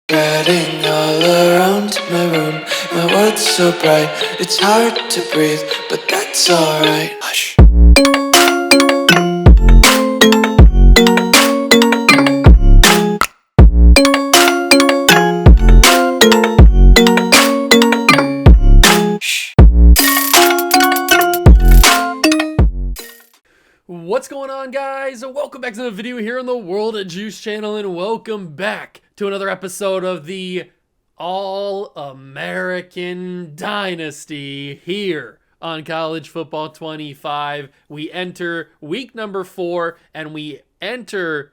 Getting all around my room, my world's so bright, it's hard to breathe, but that's alright. Hush. What's going on, guys? Welcome back to the video here on the World of Juice channel, and welcome back to another episode of the All-American Dynasty here on College Football 25. We enter week number 4, and we enter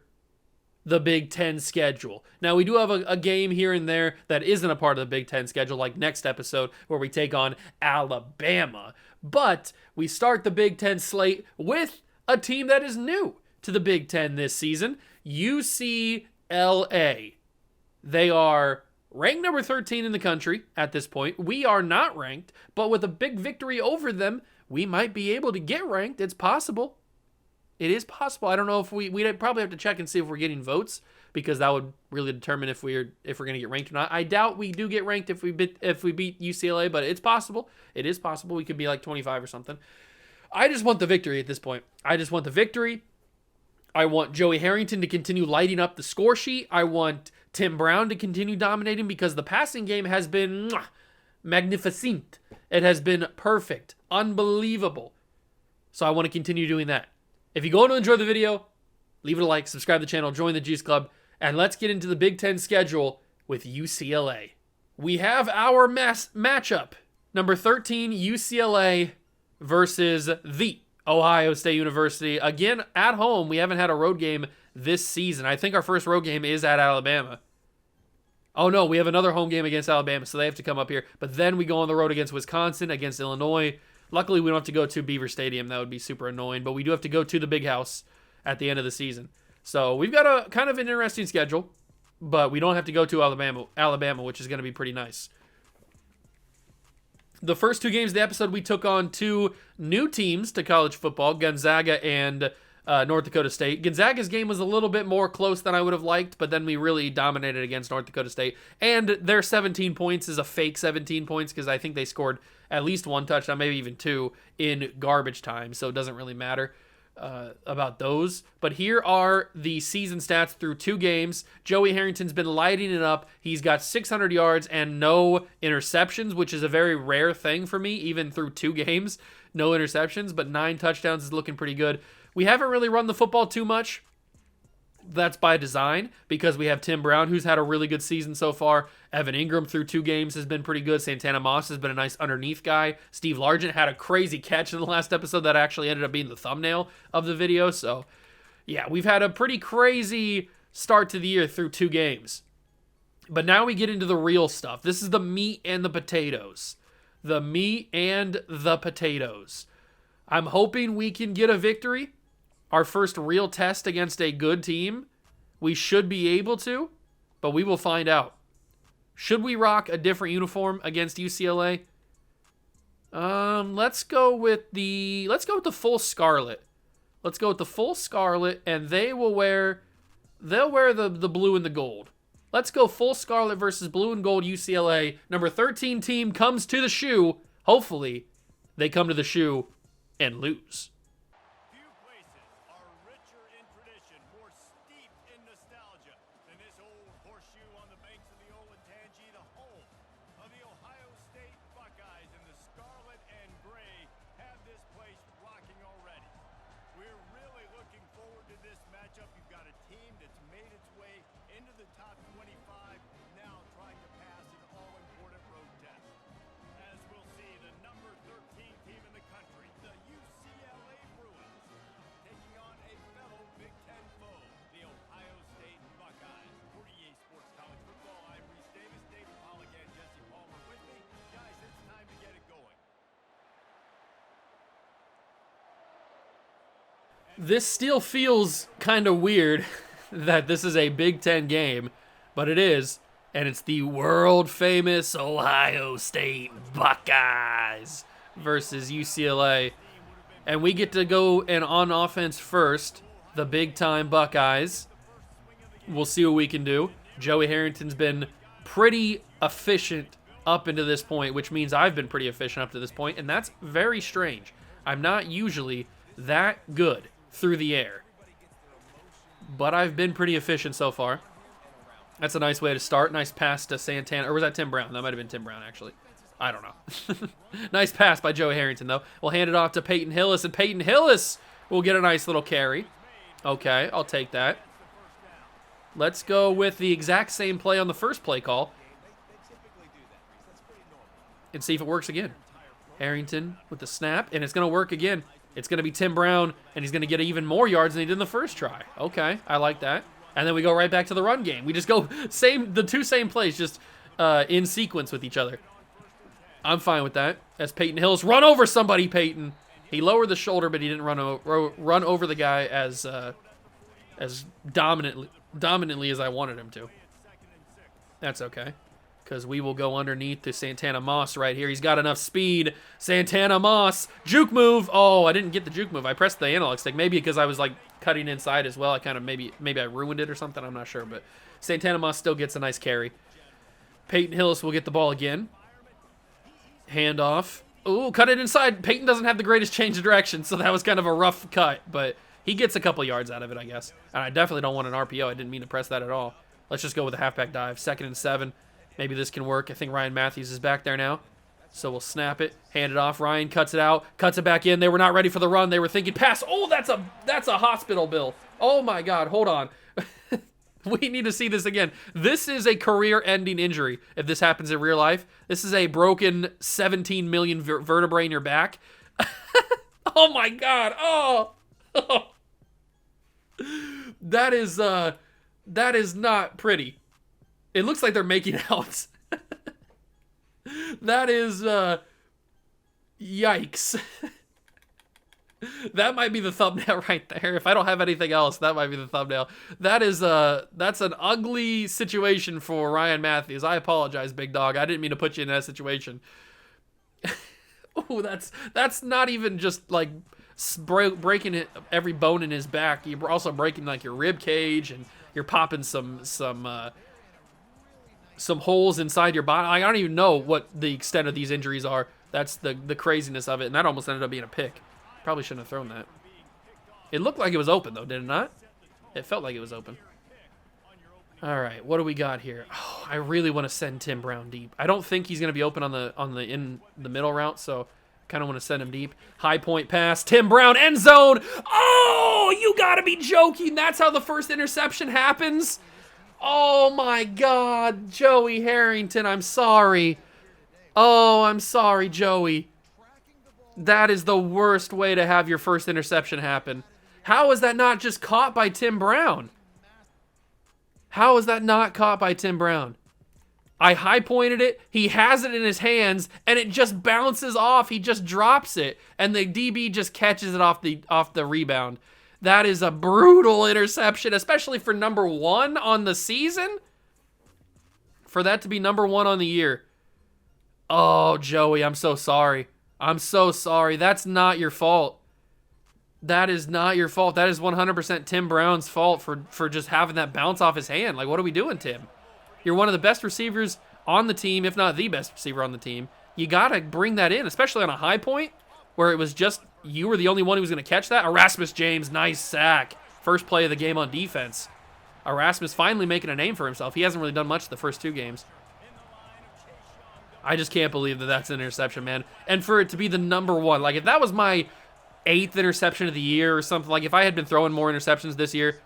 the Big Ten schedule. Now, we do have a game here and there that isn't a part of the Big Ten schedule, like next episode where we take on Alabama. But we start the Big Ten slate with a team that is new to the Big Ten this season, UCLA. They are ranked number 13 in the country at this point. We are not ranked, but with a big victory over them, we might be able to get ranked. It's possible. It is possible. I don't know if we'd probably have to check and see if we're getting votes, because that would really determine if we're going to get ranked or not. I doubt we do get ranked if we beat UCLA, but it's possible. It is possible. We could be like 25 or something. I just want the victory at this point. I just want the victory. I want Joey Harrington to continue lighting up the score sheet. I want Tim Brown to continue dominating, because the passing game has been magnificent. It has been perfect. Unbelievable. So I want to continue doing that. If you go to enjoy the video, leave it a like, subscribe to the channel, join the Juice Club, and let's get into the Big Ten schedule with UCLA. We have our matchup. Number 13, UCLA versus the Ohio State University. Again, at home. We haven't had a road game this season. I think our first road game is at Alabama. Oh no, we have another home game against Alabama, so they have to come up here. But then we go on the road against Wisconsin, against Illinois. Luckily, we don't have to go to Beaver Stadium. That would be super annoying. But we do have to go to the Big House at the end of the season. So we've got a kind of an interesting schedule, but we don't have to go to Alabama, which is going to be pretty nice. The first two games of the episode, we took on two new teams to college football, Gonzaga and North Dakota State. Gonzaga's game was a little bit more close than I would have liked, but then we really dominated against North Dakota State. And their 17 points is a fake 17 points, because I think they scored at least one touchdown, maybe even two, in garbage time, so it doesn't really matter about those. But here are the season stats through two games. Joey Harrington's been lighting it up. He's got 600 yards and no interceptions, which is a very rare thing for me, even through two games. No interceptions, but 9 touchdowns is looking pretty good. We haven't really run the football too much. That's by design, because we have Tim Brown, who's had a really good season so far. Evan Ingram through 2 games has been pretty good. Santana Moss has been a nice underneath guy. Steve Largent had a crazy catch in the last episode that actually ended up being the thumbnail of the video. So, yeah, we've had a pretty crazy start to the year through 2 games. But now we get into the real stuff. This is the meat and the potatoes. The meat and the potatoes. I'm hoping we can get a victory. Our first real test against a good team. We should be able to, but we will find out. Should we rock a different uniform against UCLA? Let's go with the full scarlet. Let's go with the full scarlet, and they'll wear the blue and the gold. Let's go full scarlet versus blue and gold UCLA. Number 13 team comes to the shoe. Hopefully, they come to the shoe and lose. This still feels kind of weird that this is a Big Ten game, but it is, and it's the world-famous Ohio State Buckeyes versus UCLA. And we get to go and on offense first, the big-time Buckeyes. We'll see what we can do. Joey Harrington's been pretty efficient up into this point, which means I've been pretty efficient up to this point, and that's very strange. I'm not usually that good through the air, but I've been pretty efficient so far. That's a nice way to start. Nice pass to Santana. Or was that Tim Brown? That might have been Tim Brown, actually. I don't know. Nice pass by Joey Harrington, though. We'll hand it off to Peyton Hillis, and Peyton Hillis will get a nice little carry. Okay, I'll take that. Let's go with the exact same play on the first play call and see if it works again. Harrington with the snap, and it's going to work again. It's going to be Tim Brown, and he's going to get even more yards than he did in the first try. Okay, I like that. And then we go right back to the run game. We just go the two same plays, just in sequence with each other. I'm fine with that. As Peyton Hillis run over somebody, Peyton. He lowered the shoulder, but he didn't run over the guy as dominantly as I wanted him to. That's okay, because we will go underneath to Santana Moss right here. He's got enough speed. Santana Moss, juke move. Oh, I didn't get the juke move. I pressed the analog stick, maybe because I was like cutting inside as well. I kind of maybe I ruined it or something. I'm not sure, but Santana Moss still gets a nice carry. Peyton Hillis will get the ball again. Handoff. Ooh, cut it inside. Peyton doesn't have the greatest change of direction, so that was kind of a rough cut, but he gets a couple yards out of it, I guess. And I definitely don't want an RPO. I didn't mean to press that at all. Let's just go with a halfback dive. 2nd and 7. Maybe this can work. I think Ryan Matthews is back there now. So we'll snap it, hand it off. Ryan cuts it out, cuts it back in. They were not ready for the run. They were thinking pass. Oh, that's a hospital bill. Oh my God, hold on. We need to see this again. This is a career-ending injury if this happens in real life. This is a broken 17 million vertebrae in your back. Oh my God. Oh. That is not pretty. It looks like they're making out. That is yikes. That might be the thumbnail right there. If I don't have anything else, that might be the thumbnail. That's an ugly situation for Ryan Matthews. I apologize, big dog. I didn't mean to put you in that situation. Oh, that's not even just like breaking every bone in his back. You're also breaking like your rib cage, and you're popping some holes inside your body. I don't even know what the extent of these injuries are. That's the craziness of it, and that almost ended up being a pick. Probably shouldn't have thrown that. It looked like it was open, though, did it not? It felt like it was open. All right, what do we got here? Oh, I really want to send Tim Brown deep. I don't think he's going to be open on the in the middle route, so kind of want to send him deep. High point pass. Tim Brown, end zone. Oh, you got to be joking. That's how the first interception happens? Oh, my God. Joey Harrington, I'm sorry. Oh, I'm sorry, Joey. That is the worst way to have your first interception happen. How is that not just caught by Tim Brown? How is that not caught by Tim Brown? I high pointed it. He has it in his hands, and it just bounces off. He just drops it, and the DB just catches it off the rebound. That is a brutal interception, especially for number 1 on the season. For that to be number 1 on the year. Oh, Joey, I'm so sorry. I'm so sorry. That's not your fault. That is not your fault. That is 100% Tim Brown's fault for just having that bounce off his hand. Like, what are we doing, Tim? You're one of the best receivers on the team, if not the best receiver on the team. You got to bring that in, especially on a high point where it was just you were the only one who was going to catch that. Erasmus James, nice sack. First play of the game on defense. Erasmus finally making a name for himself. He hasn't really done much the first 2 games. I just can't believe that that's an interception, man. And for it to be the number 1, like if that was my 8th interception of the year or something, like if I had been throwing more interceptions this year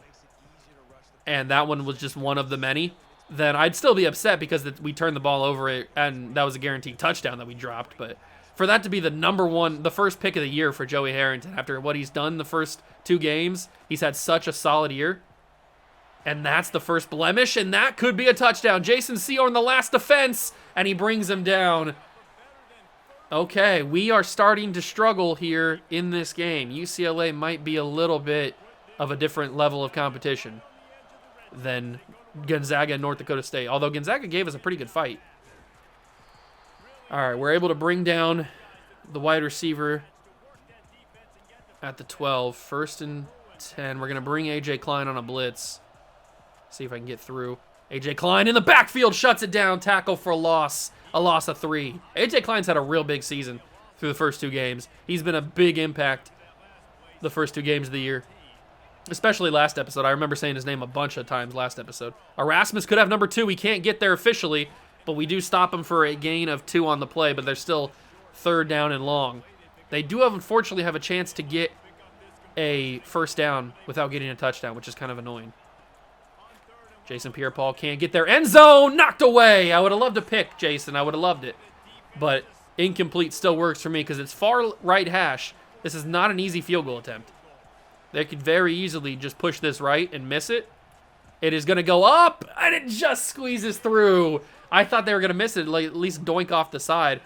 and that one was just one of the many, then I'd still be upset because we turned the ball over it and that was a guaranteed touchdown that we dropped. But for that to be the number 1, the first pick of the year for Joey Harrington after what he's done the first 2 games, he's had such a solid year. And that's the first blemish, and that could be a touchdown. Jason Seorn, the last defense, and he brings him down. Okay, we are starting to struggle here in this game. UCLA might be a little bit of a different level of competition than Gonzaga and North Dakota State, although Gonzaga gave us a pretty good fight. All right, we're able to bring down the wide receiver at the 12. 1st and 10. We're going to bring A.J. Klein on a blitz. See if I can get through. A.J. Klein in the backfield shuts it down. Tackle for a loss of 3. A.J. Klein's had a real big season through the first 2 games. He's been a big impact the first 2 games of the year. Especially last episode. I remember saying his name a bunch of times last episode. Erasmus could have number 2. He can't get there officially, but we do stop him for a gain of 2 on the play, but they're still 3rd down and long. They do unfortunately have a chance to get a first down without getting a touchdown, which is kind of annoying. Jason Pierre-Paul can't get there. End zone! Knocked away! I would have loved to pick Jason. I would have loved it. But incomplete still works for me because it's far right hash. This is not an easy field goal attempt. They could very easily just push this right and miss it. It is going to go up, and it just squeezes through. I thought they were going to miss it, like at least doink off the side.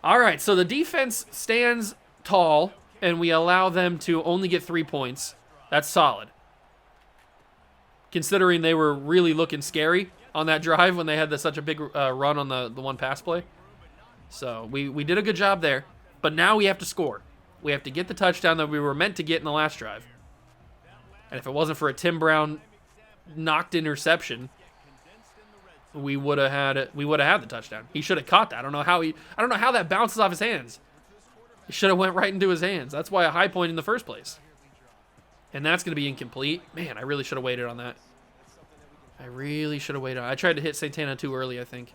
All right, so the defense stands tall, and we allow them to only get 3 points. That's solid. Considering they were really looking scary on that drive when they had such a big run on the one pass play. So we did a good job there, but now we have to score. We have to get the touchdown that we were meant to get in the last drive. And if it wasn't for a Tim Brown knocked interception, we would have had the touchdown. He should have caught that. I don't know how that bounces off his hands. It should have went right into his hands. That's why a high point in the first place. And that's going to be incomplete. Man, I really should have waited on that. I tried to hit Santana too early, I think.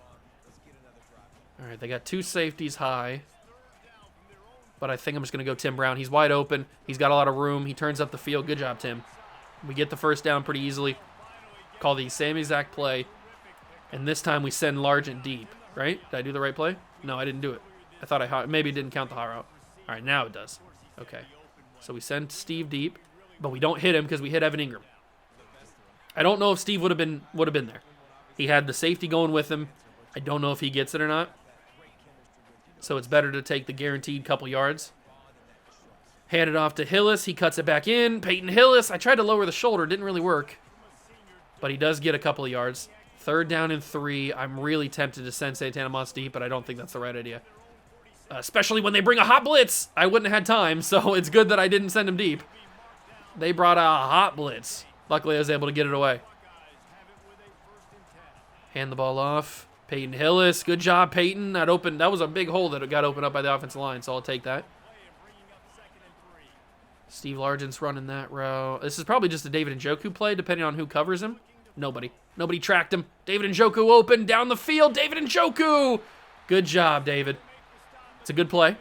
All right, they got 2 safeties high. But I think I'm just going to go Tim Brown. He's wide open. He's got a lot of room. He turns up the field. Good job, Tim. We get the first down pretty easily. Call the same exact play. And this time we send large and deep, right? Did I do the right play? No, I didn't do it. I thought maybe it didn't count the high route. All right, now it does. Okay. So we send Steve deep, but we don't hit him because we hit Evan Ingram. I don't know if Steve would have been there. He had the safety going with him. I don't know if he gets it or not. So it's better to take the guaranteed couple yards. Hand it off to Hillis. He cuts it back in. Peyton Hillis. I tried to lower the shoulder. Didn't really work. But he does get a couple of yards. 3rd down and 3. I'm really tempted to send Santana Moss deep, but I don't think that's the right idea. Especially when they bring a hot blitz. I wouldn't have had time, so it's good that I didn't send him deep. They brought a hot blitz. Luckily, I was able to get it away. Hand the ball off. Peyton Hillis. Good job, Peyton. That was a big hole that got opened up by the offensive line, so I'll take that. Steve Largent's running that route. This is probably just a David Njoku play, depending on who covers him. Nobody tracked him. David Njoku open down the field. David Njoku! Good job, David. It's a good play.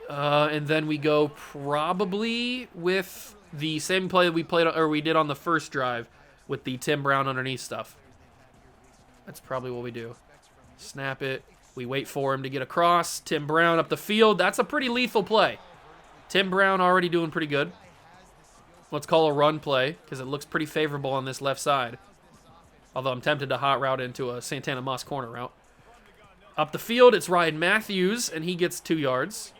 And then we go probably with the same play that we did on the first drive with the Tim Brown underneath stuff. That's probably what we do. Snap it. We wait for him to get across. Tim Brown up the field. That's a pretty lethal play. Tim Brown already doing pretty good. Let's call a run play because it looks pretty favorable on this left side. Although I'm tempted to hot route into a Santana Moss corner route. Up the field, it's Ryan Matthews, and he gets 2 yards.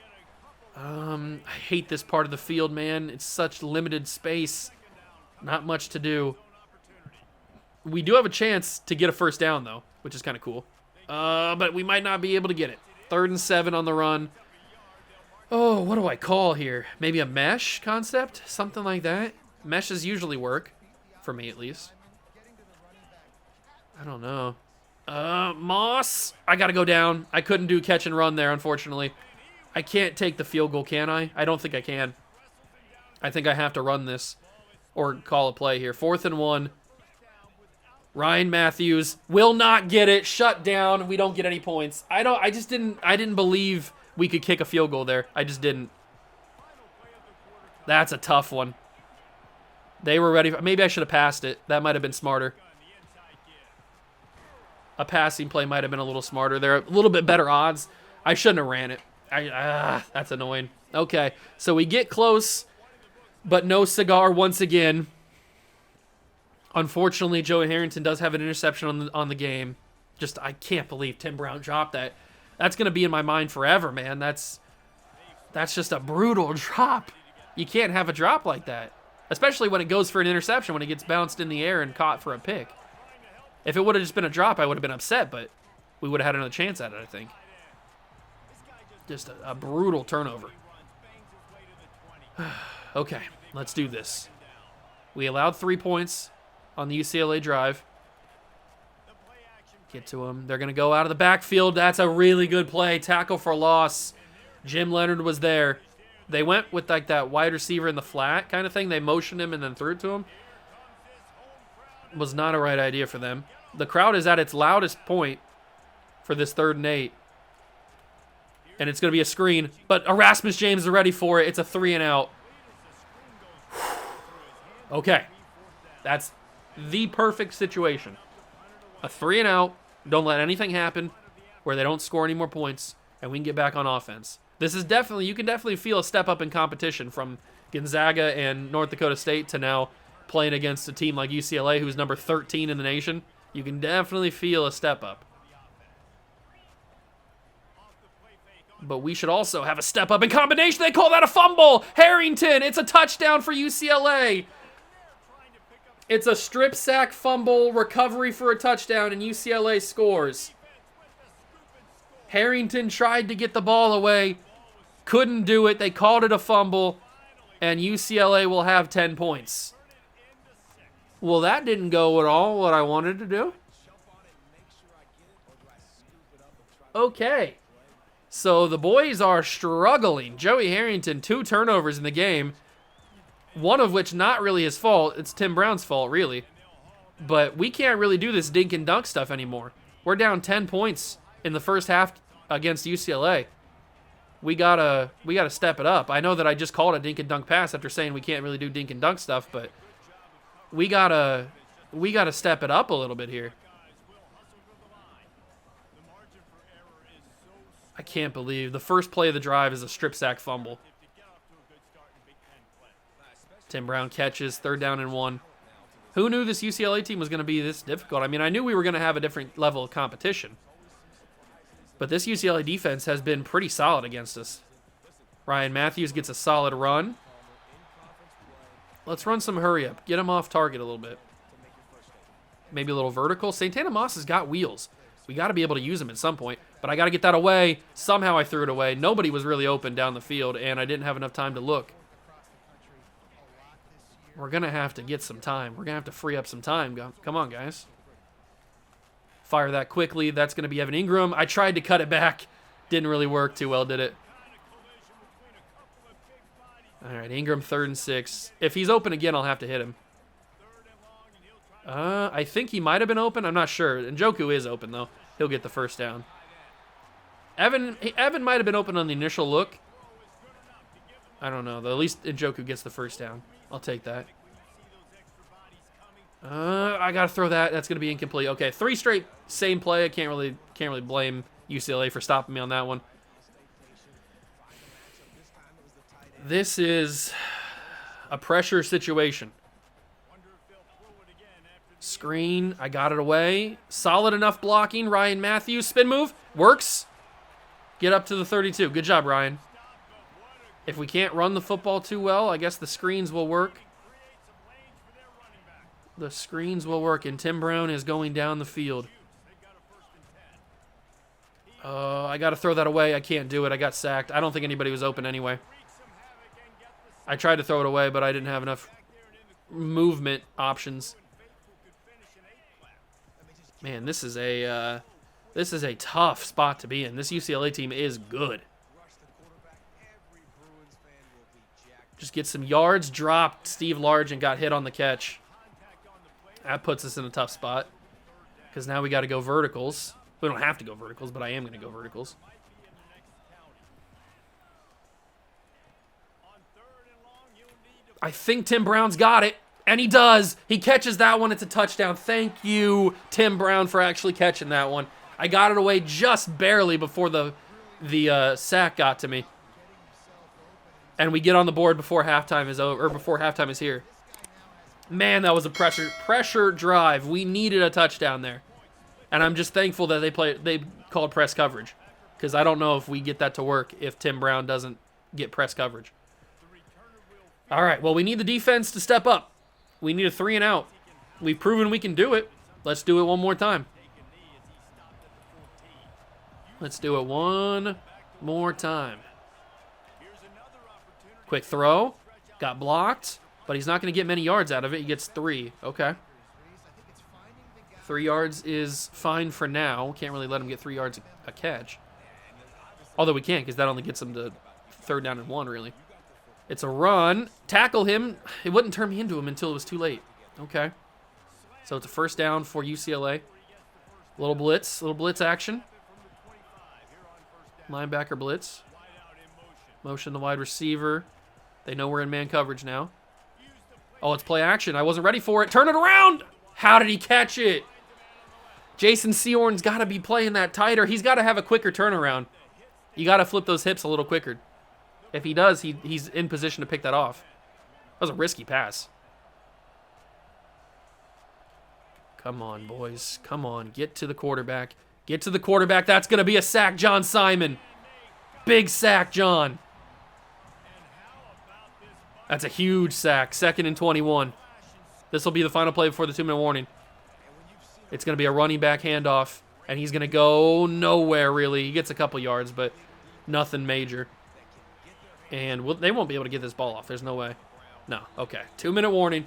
I hate this part of the field, man. It's such limited space. Not much to do. We do have a chance to get a first down, though, which is kind of cool. But we might not be able to get it. 3rd and 7 on the run. Oh, what do I call here? Maybe a mesh concept? Something like that? Meshes usually work. For me, at least. I don't know. Moss. I got to go down. I couldn't do catch and run there, unfortunately. I can't take the field goal, can I? I don't think I can. I think I have to run this or call a play here. 4th and 1. Ryan Matthews will not get it. Shut down. We don't get any points. I didn't believe we could kick a field goal there. I just didn't. That's a tough one. They were ready. Maybe I should have passed it. That might have been smarter. A passing play might have been a little smarter. They're a little bit better odds. I shouldn't have ran it. That's annoying. Okay, so we get close, but no cigar once again. Unfortunately, Joey Harrington does have an interception on the game. Just, I can't believe Tim Brown dropped that. That's going to be in my mind forever, man. That's just a brutal drop. You can't have a drop like that, especially when it goes for an interception, when it gets bounced in the air and caught for a pick. If it would have just been a drop, I would have been upset, but we would have had another chance at it, I think. Just a brutal turnover. Okay, let's do this. We allowed 3 points on the UCLA drive. Get to him. They're going to go out of the backfield. That's a really good play. Tackle for loss. Jim Leonard was there. They went with like that wide receiver in the flat kind of thing. They motioned him and then threw it to him. Was not a right idea for them. The crowd is at its loudest point for this 3rd and 8. And it's going to be a screen. But Erasmus James is ready for it. It's a 3 and out. Okay. That's the perfect situation. A 3 and out. Don't let anything happen where they don't score any more points, and we can get back on offense. This is definitely, you can definitely feel a step up in competition from Gonzaga and North Dakota State to now playing against a team like UCLA, who's number 13 in the nation. You can definitely feel a step up. But we should also have a step up in combination. They call that a fumble. Harrington, it's a touchdown for UCLA. It's a strip sack fumble, recovery for a touchdown, and UCLA scores. Harrington tried to get the ball away, couldn't do it. They called it a fumble, and UCLA will have 10 points. Well, that didn't go at all what I wanted to do. Okay. So the boys are struggling. Joey Harrington, 2 turnovers in the game. One of which not really his fault. It's Tim Brown's fault, really. But we can't really do this dink and dunk stuff anymore. We're down 10 points in the first half against UCLA. We gotta step it up. I know that I just called a dink and dunk pass after saying we can't really do dink and dunk stuff, but we gotta step it up a little bit here. I can't believe the first play of the drive is a strip sack fumble. Tim Brown catches, 3rd down and 1. Who knew this UCLA team was going to be this difficult? I mean, I knew we were going to have a different level of competition. But this UCLA defense has been pretty solid against us. Ryan Matthews gets a solid run. Let's run some hurry up. Get him off target a little bit. Maybe a little vertical. Santana Moss has got wheels. We got to be able to use him at some point. But I got to get that away. Somehow I threw it away. Nobody was really open down the field, and I didn't have enough time to look. We're going to have to get some time. We're going to have to free up some time. Come on, guys. Fire that quickly. That's going to be Evan Ingram. I tried to cut it back. Didn't really work too well, did it? All right, Ingram, 3rd and 6. If he's open again, I'll have to hit him. I think he might have been open. I'm not sure. Njoku is open, though. He'll get the 1st down. Evan might have been open on the initial look. I don't know, though. At least Njoku gets the 1st down. I'll take that. I gotta throw that. That's gonna be incomplete. Okay, 3 straight same play. I can't really blame UCLA for stopping me on that one. This is a pressure situation. Screen. I got it away. Solid enough blocking. Ryan Matthews. Spin move. Works. Get up to the 32. Good job, Ryan. If we can't run the football too well, I guess the screens will work. The screens will work, and Tim Brown is going down the field. I got to throw that away. I can't do it. I got sacked. I don't think anybody was open anyway. I tried to throw it away, but I didn't have enough movement options. Man, this is a tough spot to be in. This UCLA team is good. Just get some yards, dropped Steve Large, and got hit on the catch. That puts us in a tough spot because now we got to go verticals. We don't have to go verticals, but I am going to go verticals. I think Tim Brown's got it, and he does. He catches that one. It's a touchdown. Thank you, Tim Brown, for actually catching that one. I got it away just barely before the sack got to me. And we get on the board before halftime is over, or before halftime is here. Man, that was a pressure drive. We needed a touchdown there. And I'm just thankful that they called press coverage, because I don't know if we get that to work if Tim Brown doesn't get press coverage. All right, well, we need the defense to step up. We need a 3 and out. We've proven we can do it. Let's do it one more time. Let's do it one more time. Quick throw. Got blocked, but he's not going to get many yards out of it. He gets 3. Okay. 3 yards is fine for now. Can't really let him get 3 yards a catch. Although we can, because that only gets him to 3rd down and 1, really. It's a run. Tackle him. It wouldn't turn me into him until it was too late. Okay. So it's a 1st down for UCLA. Little blitz action. Linebacker blitz. Motion the wide receiver. They know we're in man coverage now. Oh, it's play action. I wasn't ready for it. Turn it around. How did he catch it? Jason Seahorn's got to be playing that tighter. He's got to have a quicker turnaround. You got to flip those hips a little quicker. If he does, he's in position to pick that off. That was a risky pass. Come on, boys. Come on. Get to the quarterback. Get to the quarterback. That's going to be a sack, John Simon. Big sack, John. That's a huge sack. 2nd and 21. This will be the final play before the 2-minute warning. It's going to be a running back handoff, and he's going to go nowhere, really. He gets a couple yards, but nothing major. And they won't be able to get this ball off. There's no way. No. Okay. 2-minute warning.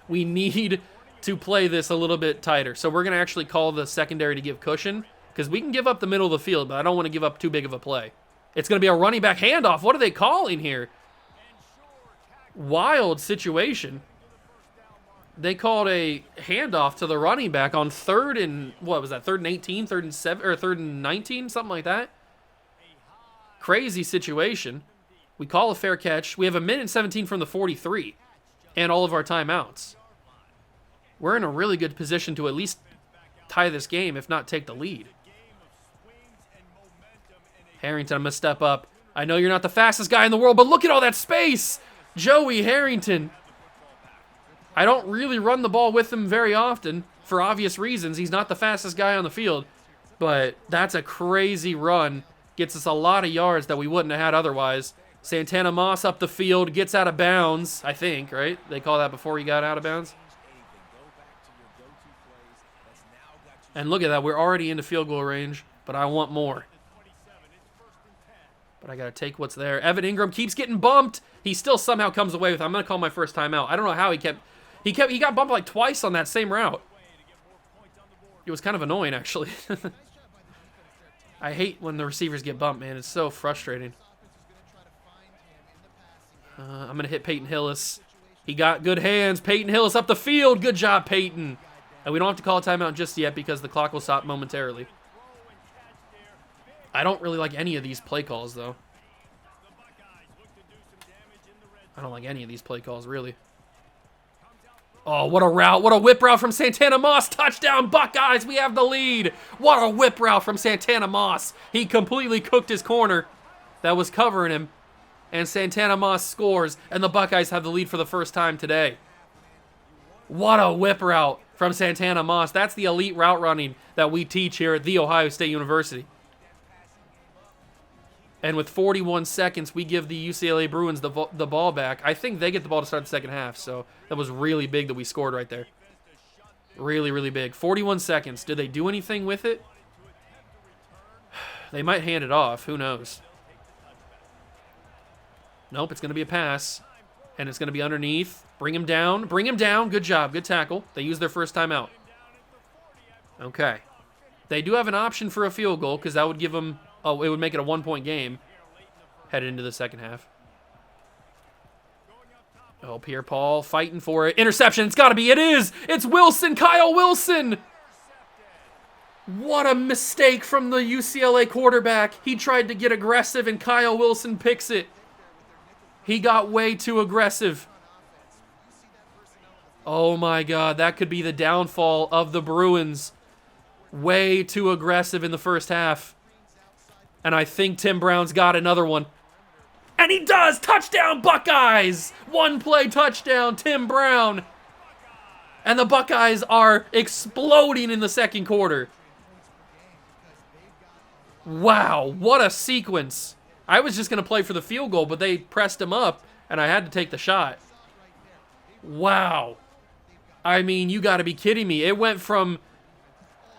We need to play this a little bit tighter. So we're going to actually call the secondary to give cushion, because we can give up the middle of the field, but I don't want to give up too big of a play. It's going to be a running back handoff. What are they calling here? Wild situation. They called a handoff to the running back on 3rd and, what was that, 3rd and 18, 3rd and 7, or 3rd and 19, something like that. Crazy situation. We call a fair catch. We have 1:17 from the 43 and all of our timeouts. We're in a really good position to at least tie this game, if not take the lead. Harrington, I'm going to step up. I know you're not the fastest guy in the world, but look at all that space. Joey Harrington. I don't really run the ball with him very often for obvious reasons. He's not the fastest guy on the field, but that's a crazy run. Gets us a lot of yards that we wouldn't have had otherwise. Santana Moss up the field, gets out of bounds, I think, right? They call that before he got out of bounds. And look at that. We're already into field goal range, but I want more. But I got to take what's there. Evan Ingram keeps getting bumped. He still somehow comes away with it. I'm going to call my first timeout. I don't know how he got bumped like twice on that same route. It was kind of annoying, actually. I hate when the receivers get bumped, man. It's so frustrating. I'm going to hit Peyton Hillis. He got good hands. Peyton Hillis up the field. Good job, Peyton. And we don't have to call a timeout just yet because the clock will stop momentarily. I don't really like any of these play calls, though. I don't like any of these play calls, really. Oh, what a route. What a whip route from Santana Moss. Touchdown, Buckeyes. We have the lead. What a whip route from Santana Moss. He completely cooked his corner that was covering him. And Santana Moss scores, and the Buckeyes have the lead for the first time today. What a whip route from Santana Moss. That's the elite route running that we teach here at The Ohio State University. And with 41 seconds, we give the UCLA Bruins the ball back. I think they get the ball to start the second half, so that was really big that we scored right there. Really, really big. 41 seconds. Did they do anything with it? They might hand it off. Who knows? Nope, it's going to be a pass. And it's going to be underneath. Bring him down. Bring him down. Good job. Good tackle. They used their first timeout. Okay. They do have an option for a field goal because that would give them... Oh, it would make it a 1-point game headed into the second half. Oh, Pierre-Paul fighting for it. Interception. It's got to be. It is. It's Wilson. Kyle Wilson. What a mistake from the UCLA quarterback. He tried to get aggressive, and Kyle Wilson picks it. He got way too aggressive. Oh, my God. That could be the downfall of the Bruins. Way too aggressive in the first half. And I think Tim Brown's got another one. And he does! Touchdown, Buckeyes! One-play touchdown, Tim Brown. And the Buckeyes are exploding in the second quarter. Wow, what a sequence. I was just going to play for the field goal, but they pressed him up, and I had to take the shot. Wow. I mean, you got to be kidding me. It went from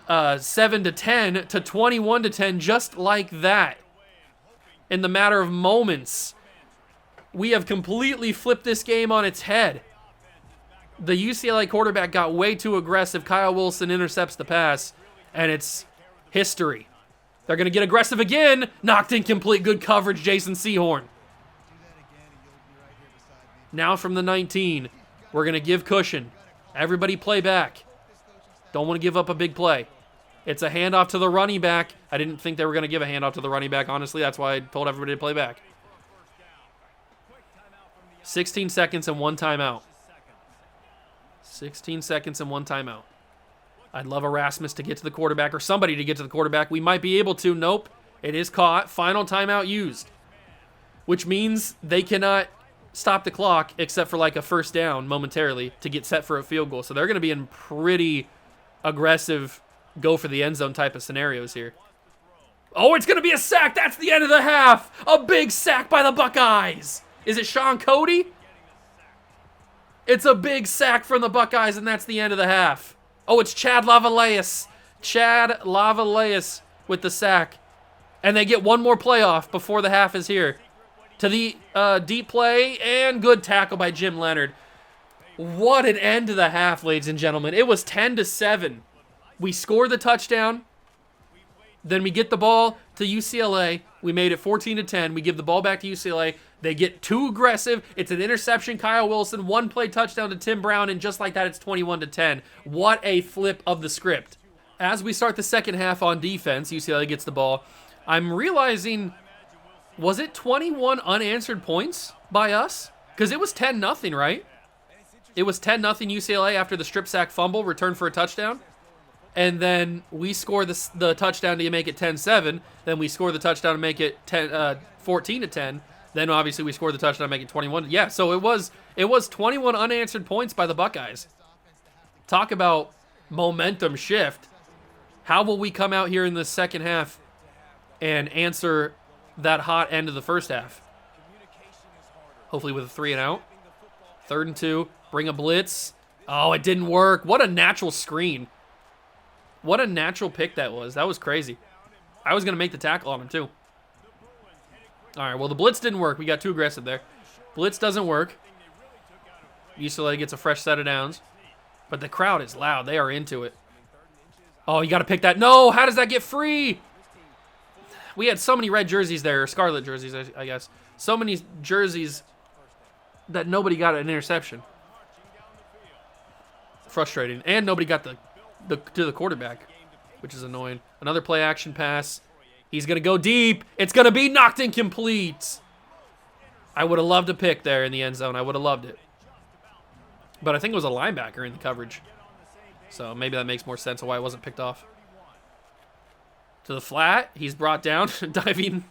7-10 to 21-10 just like that. In the matter of moments. We have completely flipped this game on its head. The UCLA quarterback got way too aggressive. Kyle Wilson intercepts the pass, and it's history. They're going to get aggressive again. Knocked incomplete. Good coverage, Jason Sehorn. Now from the 19, we're going to give cushion. Everybody play back. Don't want to give up a big play. It's a handoff to the running back. I didn't think they were going to give a handoff to the running back, honestly. That's why I told everybody to play back. 16 seconds and 1 timeout. 16 seconds and 1 timeout. I'd love Erasmus to get to the quarterback or somebody to get to the quarterback. We might be able to. Nope. It is caught. Final timeout used. Which means they cannot stop the clock except for like a first down momentarily to get set for a field goal. So they're going to be in pretty aggressive go for the end zone type of scenarios here. Oh, it's going to be a sack. That's the end of the half. A big sack by the Buckeyes. Is it Sean Cody? It's a big sack from the Buckeyes, and that's the end of the half. Oh, it's Chad Lavalaeus. Chad Lavalaeus with the sack. And they get one more playoff before the half is here. To the deep play, and good tackle by Jim Leonard. What an end to the half, ladies and gentlemen. It was 10-7. We score the touchdown. Then we get the ball to UCLA. We made it 14-10. We give the ball back to UCLA. They get too aggressive. It's an interception. Kyle Wilson, 1-play touchdown to Tim Brown, and just like that, it's 21-10. What a flip of the script. As we start the second half on defense, UCLA gets the ball. I'm realizing, was it 21 unanswered points by us? Because it was 10-0, right? It was 10-0 UCLA after the strip sack fumble, return for a touchdown. And then we score the touchdown to make it 10-7. Then we score the touchdown to make it 14-10. Then obviously we scored the touchdown to make it 21. Yeah, so it was 21 unanswered points by the Buckeyes. Talk about momentum shift. How will we come out here in the second half and answer that hot end of the first half? Hopefully with a 3 and out. 3rd and 2. Bring a blitz. Oh, it didn't work. What a natural screen. What a natural pick that was. That was crazy. I was going to make the tackle on him too. All right, well, the blitz didn't work. We got too aggressive there. Blitz doesn't work. UCLA gets a fresh set of downs. But the crowd is loud. They are into it. Oh, you got to pick that. No, how does that get free? We had so many red jerseys there, or scarlet jerseys, I guess. So many jerseys that nobody got an interception. Frustrating. And nobody got to the quarterback, which is annoying. Another play action pass. He's going to go deep. It's going to be knocked incomplete. I would have loved a pick there in the end zone. I would have loved it. But I think it was a linebacker in the coverage. So maybe that makes more sense of why it wasn't picked off. To the flat. He's brought down, diving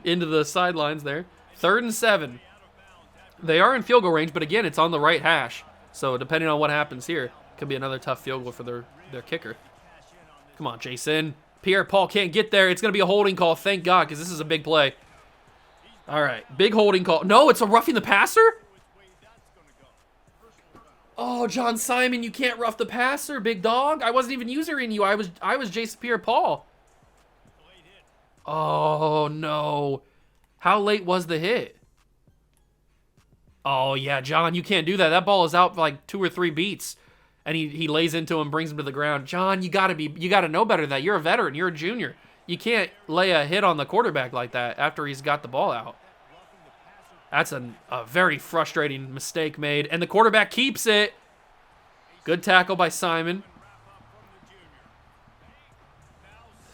into the sidelines there. 3rd and 7. They are in field goal range, but again, it's on the right hash. So depending on what happens here, could be another tough field goal for their kicker. Come on, Jason. Pierre-Paul can't get there. It's going to be a holding call, thank God, because this is a big play. All right, big holding call. No, it's a roughing the passer? Oh, John Simon, you can't rough the passer, big dog. I wasn't even using you. I was Jason Pierre-Paul. Oh, no. How late was the hit? Oh, yeah, John, you can't do that. That ball is out for like 2 or 3 beats. And he lays into him, brings him to the ground. John, you gotta know better than that. You're a veteran. You're a junior. You can't lay a hit on the quarterback like that after he's got the ball out. That's a very frustrating mistake made. And the quarterback keeps it. Good tackle by Simon.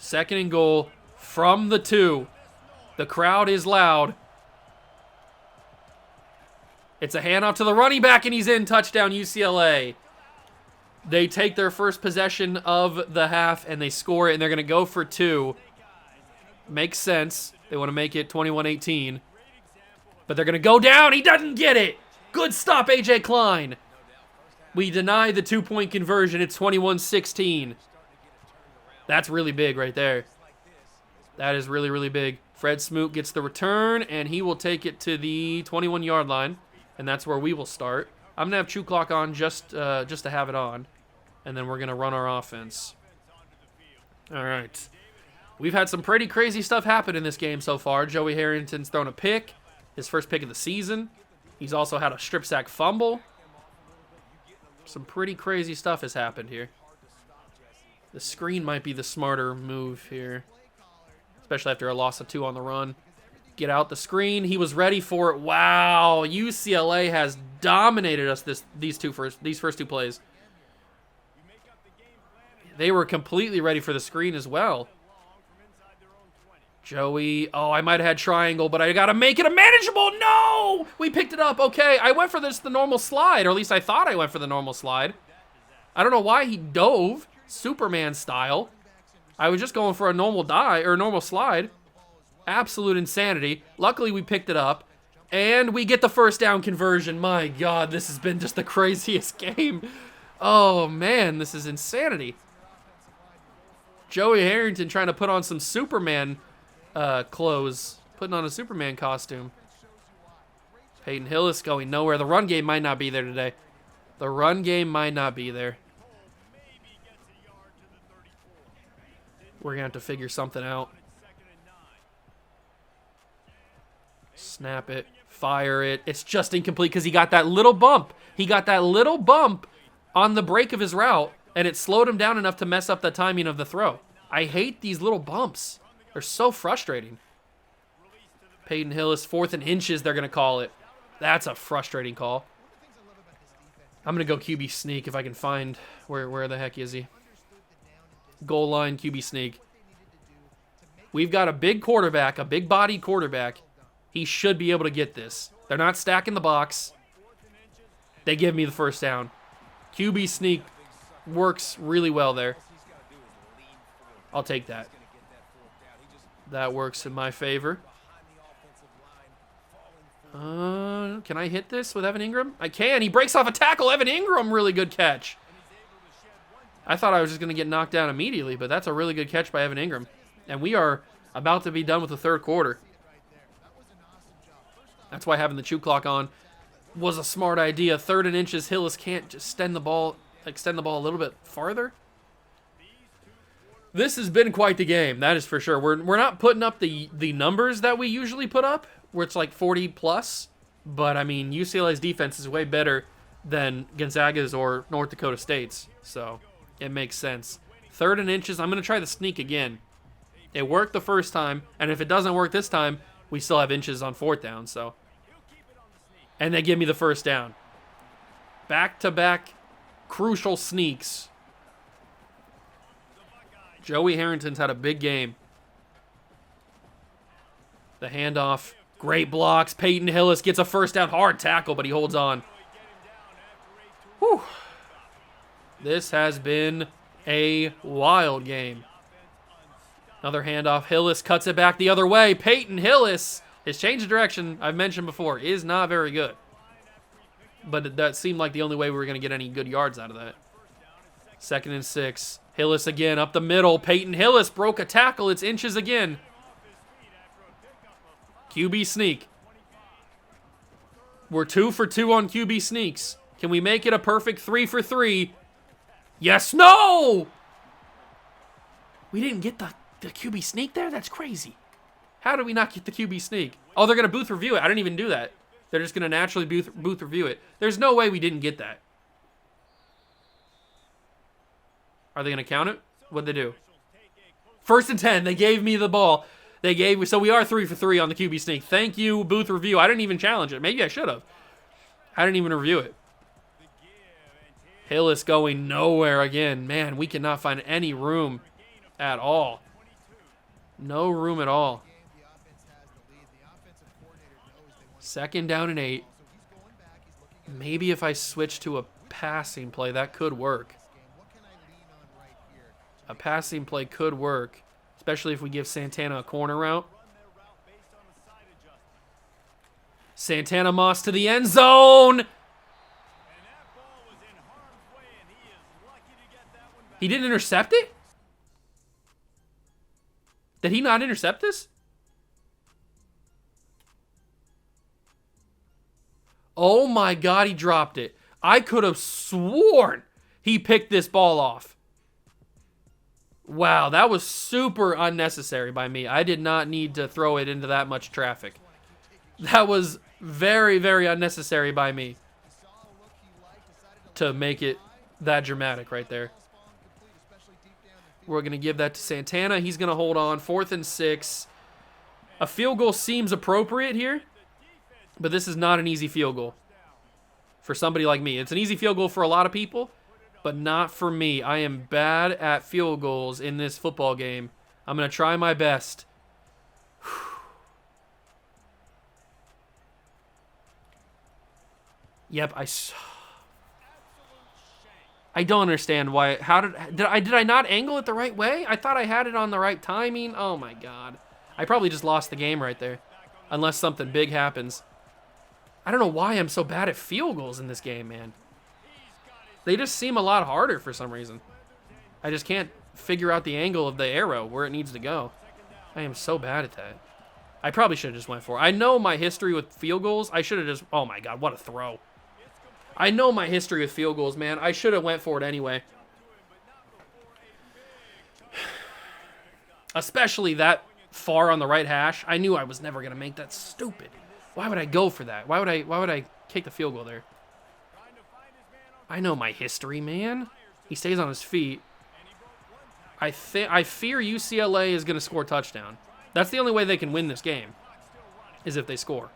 2nd and goal from the 2. The crowd is loud. It's a handoff to the running back, and he's in. Touchdown, UCLA. They take their first possession of the half, and they score it, and they're going to go for 2. Makes sense. They want to make it 21-18. But they're going to go down. He doesn't get it. Good stop, A.J. Klein. We deny the 2-point conversion. It's 21-16. That's really big right there. That is really, really big. Fred Smoot gets the return, and he will take it to the 21-yard line, and that's where we will start. I'm going to have Chew Clock on just to have it on. And then we're going to run our offense. All right. We've had some pretty crazy stuff happen in this game so far. Joey Harrington's thrown a pick, his first pick of the season. He's also had a strip sack fumble. Some pretty crazy stuff has happened here. The screen might be the smarter move here, especially after a loss of 2 on the run. Get out the screen. He was ready for it. Wow, UCLA has dominated us these first 2 plays. They were completely ready for the screen as well. Joey, oh, I might have had triangle, but I got to make it a manageable. No! We picked it up. Okay, I went for the normal slide, or at least I thought I went for the normal slide. I don't know why he dove, Superman style. I was just going for a normal normal slide. Absolute insanity. Luckily, we picked it up, and we get the first down conversion. My God, this has been just the craziest game. Oh, man, this is insanity. Joey Harrington trying to put on some Superman clothes, putting on a Superman costume. Peyton Hillis going nowhere. The run game might not be there today. The run game might not be there. We're going to have to figure something out. Snap it. Fire it. It's just incomplete because he got that little bump. He got that little bump on the break of his route, and it slowed him down enough to mess up the timing of the throw. I hate these little bumps. They're so frustrating. Peyton Hillis, 4th and inches, they're going to call it. That's a frustrating call. I'm going to go QB sneak if I can find where the heck is he. Goal line, QB sneak. We've got a big quarterback, a big-bodied quarterback. He should be able to get this. They're not stacking the box. They give me the first down. QB sneak works really well there. I'll take that. That works in my favor. Can I hit this with Evan Ingram? I can. He breaks off a tackle. Evan Ingram, really good catch. I thought I was just going to get knocked down immediately, but that's a really good catch by Evan Ingram. And we are about to be done with the 3rd quarter. That's why having the chew clock on was a smart idea. 3rd and inches. Hillis can't just extend the ball a little bit farther. This has been quite the game, that is for sure. We're not putting up the numbers that we usually put up, where it's like 40 plus. But I mean, UCLA's defense is way better than Gonzaga's or North Dakota State's, so it makes sense. 3rd and inches. I'm going to try the sneak again. It worked the first time, and if it doesn't work this time, we still have inches on 4th down. So, and they give me the first down. Back-to-back crucial sneaks. Joey Harrington's had a big game. The handoff. Great blocks. Peyton Hillis gets a first down. Hard tackle, but he holds on. Whew. This has been a wild game. Another handoff. Hillis cuts it back the other way. Peyton Hillis, his change of direction, I've mentioned before, is not very good. But that seemed like the only way we were going to get any good yards out of that. 2nd and 6. Hillis again up the middle. Peyton Hillis broke a tackle. It's inches again. QB sneak. We're 2 for 2 on QB sneaks. Can we make it a perfect 3 for 3? Yes, no! We didn't get the QB sneak there? That's crazy. How did we not get the QB sneak? Oh, they're going to booth review it. I didn't even do that. They're just going to naturally booth review it. There's no way we didn't get that. Are they going to count it? What'd they do? 1st and 10. They gave me the ball. So we are 3 for 3 on the QB sneak. Thank you, booth review. I didn't even challenge it. Maybe I should have. I didn't even review it. Hillis going nowhere again. Man, we cannot find any room at all. No room at all. 2nd down and 8. Maybe if I switch to a passing play, that could work. A passing play could work, especially if we give Santana a corner route. Santana Moss to the end zone. He didn't intercept it? Did he not intercept this? Oh my God, he dropped it. I could have sworn he picked this ball off. Wow, that was super unnecessary by me. I did not need to throw it into that much traffic. That was very, very unnecessary by me. to make it that dramatic right there. We're going to give that to Santana. He's going to hold on. 4th and 6. A field goal seems appropriate here, but this is not an easy field goal for somebody like me. It's an easy field goal for a lot of people, but not for me. I am bad at field goals in this football game. I'm going to try my best. Yep, I don't understand why. How did I not angle it the right way? I thought I had it on the right timing. Oh my god. I probably just lost the game right there. Unless something big happens. I don't know why I'm so bad at field goals in this game, man. They just seem a lot harder for some reason. I just can't figure out the angle of the arrow where it needs to go. I am so bad at that. I probably should have just went for it. I know my history with field goals. I should have just... Oh my god, what a throw. I know my history with field goals, man. I should have went for it anyway. Especially that far on the right hash. I knew I was never going to make that. Stupid. Why would I go for that? Why would I kick the field goal there? I know my history, man. He stays on his feet. I fear UCLA is going to score a touchdown. That's the only way they can win this game, is if they score.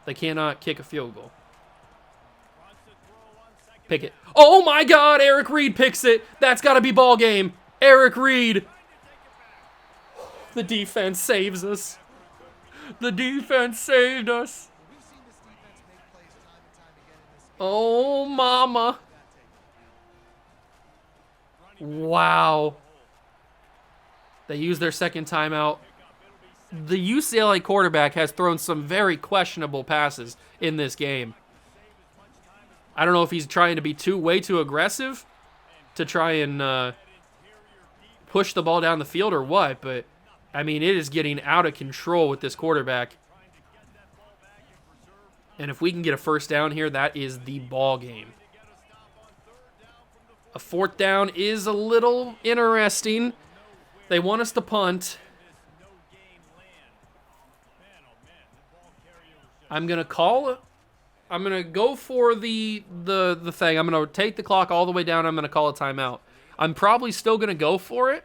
They cannot kick a field goal. Pick it. Oh my god, Eric Reed picks it. That's got to be ball game. Eric Reed. The defense saves us. The defense saved us. Oh, mama. Wow. They used their second timeout. The UCLA quarterback has thrown some very questionable passes in this game. I don't know if he's trying to be way too aggressive to try and push the ball down the field or what, but, I mean, it is getting out of control with this quarterback. And if we can get a first down here, that is the ball game. A 4th down is a little interesting. They want us to punt. I'm going to call it. I'm going to go for the thing. I'm going to take the clock all the way down. I'm going to call a timeout. I'm probably still going to go for it.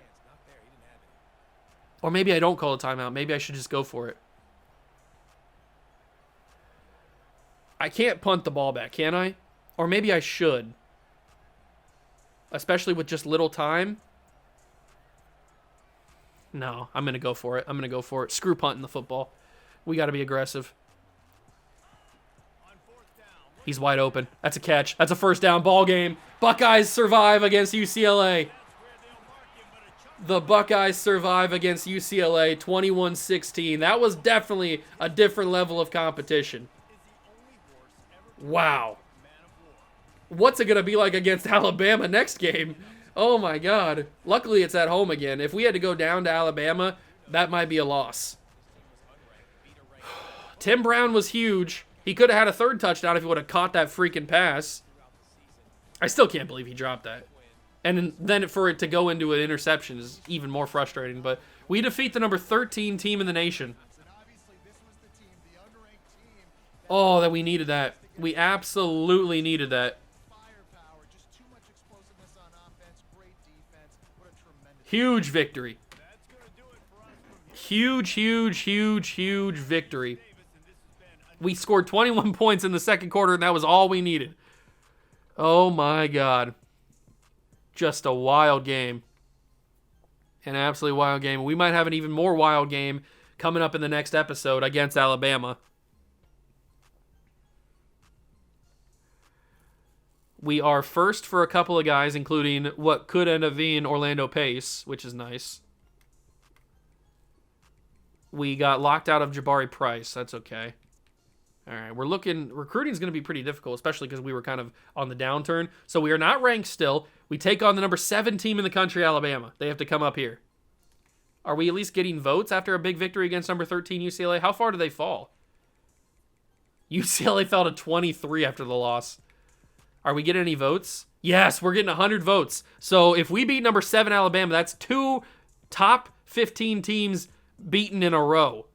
Or maybe I don't call a timeout. Maybe I should just go for it. I can't punt the ball back, can I? Or maybe I should. Especially with just little time. No, I'm going to go for it. I'm going to go for it. Screw punting the football. We got to be aggressive. He's wide open. That's a catch. That's a first down. Ball game. Buckeyes survive against UCLA. The Buckeyes survive against UCLA 21-16. That was definitely a different level of competition. Wow. What's it going to be like against Alabama next game? Oh my god. Luckily it's at home again. If we had to go down to Alabama, that might be a loss. Tim Brown was huge. He could have had a 3rd touchdown if he would have caught that freaking pass. I still can't believe he dropped that. And then for it to go into an interception is even more frustrating. But we defeat the number 13 team in the nation. Oh, that we needed that. We absolutely needed that. Huge victory. Huge, huge, huge, huge victory. We scored 21 points in the second quarter, and that was all we needed. Oh, my God. Just a wild game. An absolutely wild game. We might have an even more wild game coming up in the next episode against Alabama. We are first for a couple of guys, including what could end up being Orlando Pace, which is nice. We got locked out of Jabari Price. That's okay. All right, we're looking... Recruiting's going to be pretty difficult, especially because we were kind of on the downturn. So we are not ranked still. We take on the number 7 team in the country, Alabama. They have to come up here. Are we at least getting votes after a big victory against number 13 UCLA? How far do they fall? UCLA fell to 23 after the loss. Are we getting any votes? Yes, we're getting 100 votes. So if we beat number 7 Alabama, that's 2 top 15 teams beaten in a row.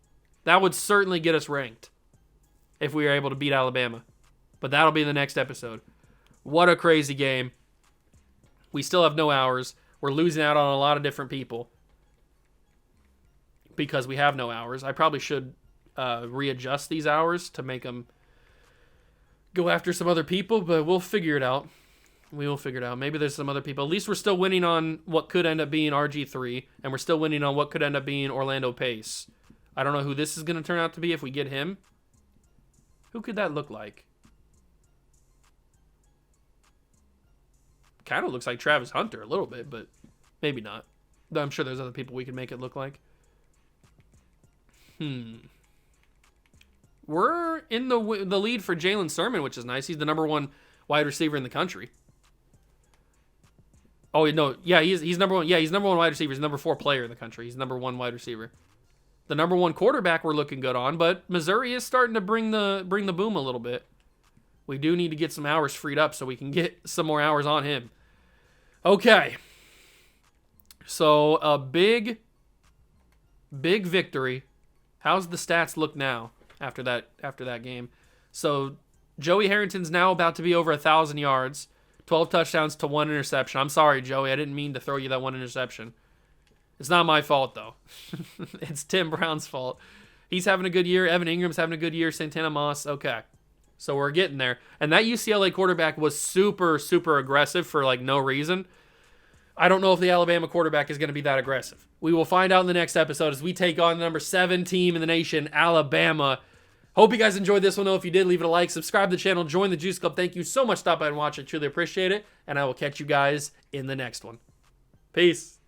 That would certainly get us ranked if we are able to beat Alabama. But that'll be the next episode. What a crazy game. We still have no hours. We're losing out on a lot of different people because we have no hours. I probably should readjust these hours to make them go after some other people, but we'll figure it out. We will figure it out. Maybe there's some other people. At least we're still winning on what could end up being RG3, and we're still winning on what could end up being Orlando Pace. I don't know who this is going to turn out to be if we get him. Who could that look like? Kind of looks like Travis Hunter a little bit, but maybe not. I'm sure there's other people we can make it look like. We're in the lead for Jalen Sermon, which is nice. He's the #1 wide receiver in the country. Oh, no. Yeah, he's number one. Yeah, he's #1 wide receiver. He's #4 player in the country. He's #1 wide receiver. The #1 quarterback we're looking good on, but Missouri is starting to bring the boom a little bit. We do need to get some hours freed up so we can get some more hours on him. Okay. So a big victory. How's the stats look now after that game? So Joey Harrington's now about to be over 1,000 yards. 12 touchdowns to 1 interception. I'm sorry, Joey. I didn't mean to throw you that 1 interception. It's not my fault, though. It's Tim Brown's fault. He's having a good year. Evan Ingram's having a good year. Santana Moss. Okay. So we're getting there. And that UCLA quarterback was super, super aggressive for, like, no reason. I don't know if the Alabama quarterback is going to be that aggressive. We will find out in the next episode as we take on the #7 team in the nation, Alabama. Hope you guys enjoyed this one, though. If you did, leave it a like. Subscribe to the channel. Join the Juice Club. Thank you so much for stopping by and watching. I truly appreciate it. And I will catch you guys in the next one. Peace.